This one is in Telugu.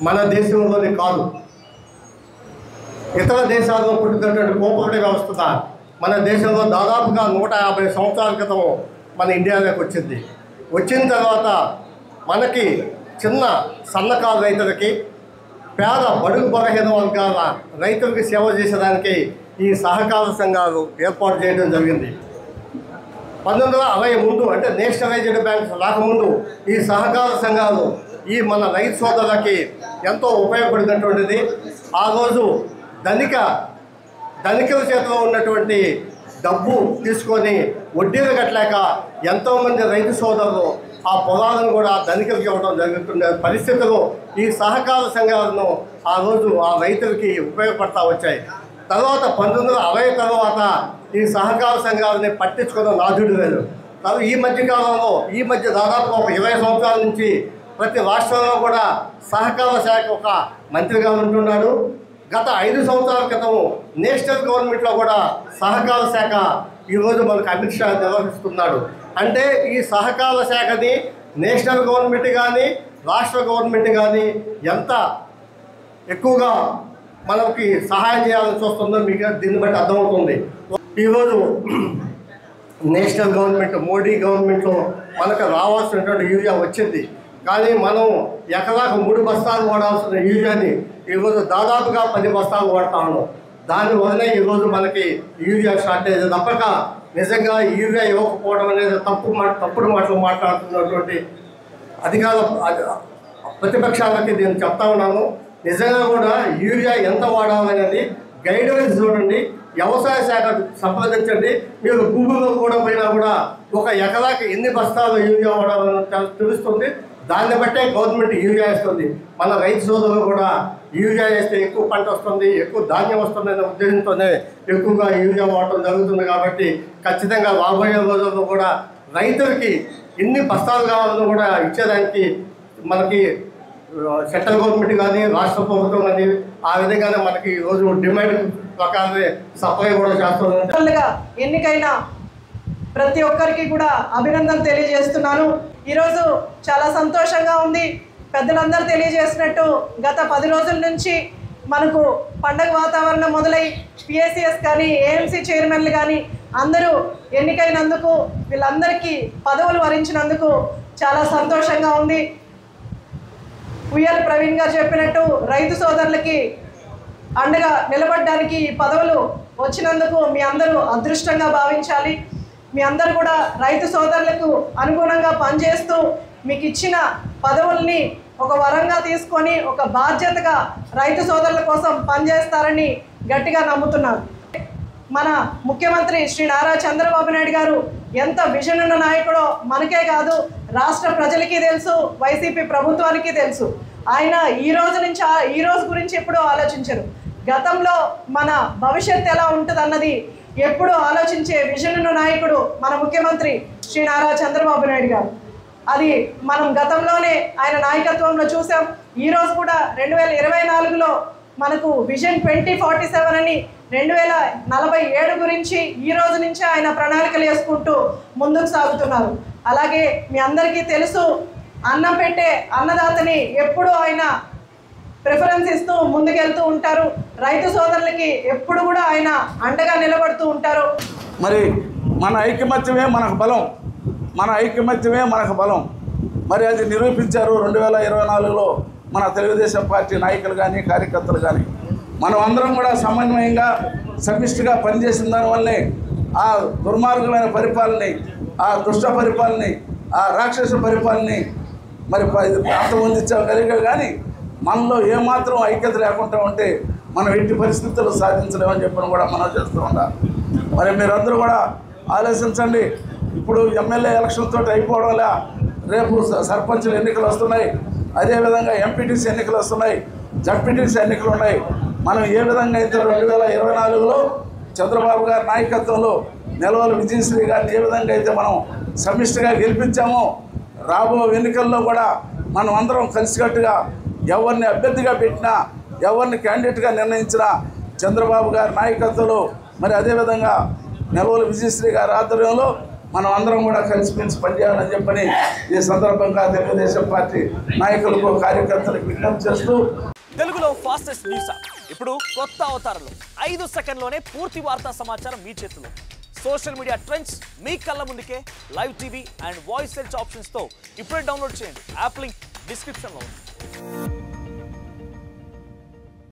మన దేశంలోనే కాదు, ఇతర దేశాల్లో పుట్టినటువంటి కోఆపరేటివ్ వ్యవస్థ మన దేశంలో దాదాపుగా 150 సంవత్సరాల క్రితం మన ఇండియాలోకి వచ్చింది. వచ్చిన తర్వాత మనకి చిన్న సన్నకారు రైతులకి, పేద బడుగు బలహీన వర్గాల రైతులకి సేవ చేసేదానికి ఈ సహకార సంఘాలు ఏర్పాటు చేయడం జరిగింది. 1960 ముందు, అంటే నేషనలైజ్డ్ బ్యాంక్స్ రాకముందు ఈ సహకార సంఘాలు ఈ మన రైతు సోదరులకి ఎంతో ఉపయోగపడినటువంటిది. ఆ రోజు ధనికుల చేతిలో ఉన్నటువంటి డబ్బు తీసుకొని వడ్డీలు కట్టలేక ఎంతోమంది రైతు సోదరులు ఆ పొలాలను కూడా ధనికులకి ఇవ్వడం జరుగుతున్న పరిస్థితులు ఈ సహకార సంఘాలను ఆ రోజు ఆ రైతులకి ఉపయోగపడతా వచ్చాయి. తర్వాత 1960 తర్వాత ఈ సహకార సంఘాలని పట్టించుకున్న నాదుడు లేదు. ఈ మధ్య దాదాపు ఒక 20 సంవత్సరాల నుంచి ప్రతి రాష్ట్రంలో కూడా సహకార శాఖ ఒక మంత్రిగా ఉంటున్నాడు. గత 5 సంవత్సరాల క్రితం నేషనల్ గవర్నమెంట్లో కూడా సహకార శాఖ ఈరోజు మనకు అమిత్ షా నిర్వహిస్తున్నాడు. అంటే ఈ సహకార శాఖని నేషనల్ గవర్నమెంట్ కానీ రాష్ట్ర గవర్నమెంట్ కానీ ఎంత ఎక్కువగా మనకి సహాయం చేయాలని చూస్తుందో మీకు దీన్ని బట్టి అర్థమవుతుంది. ఈరోజు నేషనల్ గవర్నమెంట్, మోడీ గవర్నమెంట్లో మనకు రావాల్సినటువంటి యూరియా వచ్చింది. కానీ మనం ఎకరాకు 3 బస్తాలు వాడాల్సిన యూరియాని ఈరోజు దాదాపుగా 10 బస్తాలు వాడుతా ఉన్నాం. దానివల్లనే ఈరోజు మనకి యూరియా షార్టేజ్ తప్పక నిజంగా యూరియా ఇవ్వకపోవడం అనేది తప్పుడు మాటలు మాట్లాడుతున్నటువంటి అధికార ప్రతిపక్షాలకి నేను చెప్తా ఉన్నాను. నిజంగా కూడా యూరియా ఎంత వాడాలనేది గైడ్లైన్స్ చూడండి, వ్యవసాయ శాఖ సంప్రదించండి. మీరు గూగుల్లో కూడా పోయినా కూడా ఒక ఎకరాకి ఎన్ని బస్తాలు యూరియా వాడాలని తెలుస్తుంది. దాన్ని బట్టే గవర్నమెంట్ యూరియా వేస్తుంది. మన రైతు సోదరులు కూడా యూరియా వేస్తే ఎక్కువ పంట వస్తుంది, ఎక్కువ ధాన్యం వస్తుంది అనే ఉద్దేశంతోనే ఎక్కువగా యూరియా వాడటం జరుగుతుంది. కాబట్టి ఖచ్చితంగా రాబోయే రోజుల్లో కూడా రైతులకి ఎన్ని బస్తాలు కావాలో కూడా ఇచ్చేదానికి మనకి సెంట్రల్ గవర్నమెంట్ కానీ రాష్ట్ర ప్రభుత్వం కానీ ఆ విధంగానే మనకి ఈరోజు డిమాండ్ ప్రకారమే సప్లై కూడా చేస్తుంది. ఎన్నికైన ప్రతి ఒక్కరికి కూడా అభినందన తెలియజేస్తున్నాను. ఈరోజు చాలా సంతోషంగా ఉంది. పెద్దలందరూ తెలియజేసినట్టు గత 10 రోజుల నుంచి మనకు పండగ వాతావరణం మొదలై పిఎస్సిఎస్ కానీ ఏఎంసీ చైర్మన్లు కానీ అందరూ ఎన్నికైనందుకు, వీళ్ళందరికీ పదవులు వరించినందుకు చాలా సంతోషంగా ఉంది. ఉయ్యాల ప్రవీణ్ గారు చెప్పినట్టు రైతు సోదరులకి అండగా నిలబడడానికి ఈ పదవులు వచ్చినందుకు మీ అందరూ అదృష్టంగా భావించాలి. మీ అందరూ కూడా రైతు సోదరులకు అనుగుణంగా పనిచేస్తూ మీకు ఇచ్చిన పదవుల్ని ఒక వరంగా తీసుకొని ఒక బాధ్యతగా రైతు సోదరుల కోసం పనిచేస్తారని గట్టిగా నమ్ముతున్నాను. మన ముఖ్యమంత్రి శ్రీ నారా చంద్రబాబు నాయుడు గారు ఎంత విజన్ ఉన్న నాయకుడో మనకే కాదు, రాష్ట్ర ప్రజలకి తెలుసు, వైసీపీ ప్రభుత్వానికి తెలుసు. ఆయన ఈ రోజు గురించి ఎప్పుడూ ఆలోచించరు. గతంలో మన భవిష్యత్తు ఎలా ఉంటుంది అన్నది ఎప్పుడు ఆలోచించే విజన్ ఉన్న నాయకుడు మన ముఖ్యమంత్రి శ్రీ నారా చంద్రబాబు నాయుడు గారు. అది మనం గతంలోనే ఆయన నాయకత్వంలో చూసాం. ఈరోజు కూడా 2024లో మనకు విజన్ 2047 అని 2047 గురించి ఈ రోజు నుంచి ఆయన ప్రణాళికలు వేసుకుంటూ ముందుకు సాగుతున్నారు. అలాగే మీ అందరికీ తెలుసు, అన్నం పెట్టే అన్నదాతని ఎప్పుడు ఆయన ప్రిఫరెన్స్ ఇస్తూ ముందుకెళ్తూ ఉంటారు. రైతు సోదరులకి ఎప్పుడు కూడా ఆయన అండగా నిలబడుతూ ఉంటారు. మరి మన ఐకమత్యమే మనకు బలం, మన ఐకమత్యమే మనకు బలం. మరి అది నిరూపించారు 2024లో మన తెలుగుదేశం పార్టీ నాయకులు కానీ కార్యకర్తలు కానీ. మనం అందరం కూడా సమన్వయంగా సమిష్టిగా పనిచేసిన దానివల్లనే ఆ దుర్మార్గమైన పరిపాలనని, ఆ దుష్ట పరిపాలనని, ఆ రాక్షస పరిపాలనని మరి అంతమొందించగలిగా. కానీ మనలో ఏమాత్రం ఐక్యత లేకుండా ఉంటే మనం ఎట్టి పరిస్థితుల్లో సాధించలేమని చెప్పని కూడా మనం చేస్తూ ఉంటాం. మరి మీరందరూ కూడా ఆలోచించండి. ఇప్పుడు ఎమ్మెల్యే ఎలక్షన్తో అయిపోవడంలా రేపు సర్పంచుల ఎన్నికలు వస్తున్నాయి, అదేవిధంగా ఎంపీటీసీ ఎన్నికలు వస్తున్నాయి, జడ్పీటీసీ ఎన్నికలు ఉన్నాయి. మనం ఏ విధంగా అయితే 2024లో చంద్రబాబు గారి నాయకత్వంలో నిలవల విజయశ్రీ గారిని ఏ విధంగా అయితే మనం సమిష్టిగా గెలిపించామో, రాబో ఎన్నికల్లో కూడా మనం అందరం కలిసికట్టుగా ఎవరిని అభ్యర్థిగా పెట్టినా, ఎవరిని క్యాండిడేట్గా నిర్ణయించినా చంద్రబాబు గారి నాయకత్వంలో, మరి అదేవిధంగా నిలవల విజయశ్రీ గారి ఆధ్వర్యంలో మనం అందరం కూడా కలిసిమెలిసి పనిచేయాలని చెప్పని ఈ సందర్భంగా తెలుగుదేశం పార్టీ నాయకులకు కార్యకర్తలకు విజ్ఞప్తి చేస్తూ తెలుగులో ఫాస్టెస్ట్ న్యూస్ ఇప్పుడు కొత్త అవతారంలో 5 సెకండ్లోనే పూర్తి వార్తా సమాచారం మీ చేతిలో. సోషల్ మీడియా ట్రెండ్స్ మీ కళ్ళ ముందుకే live TV and voice search ఆప్షన్స్తో ఇప్పుడే డౌన్లోడ్ చేయండి. యాప్ లింక్ డిస్క్రిప్షన్లో ఉంది.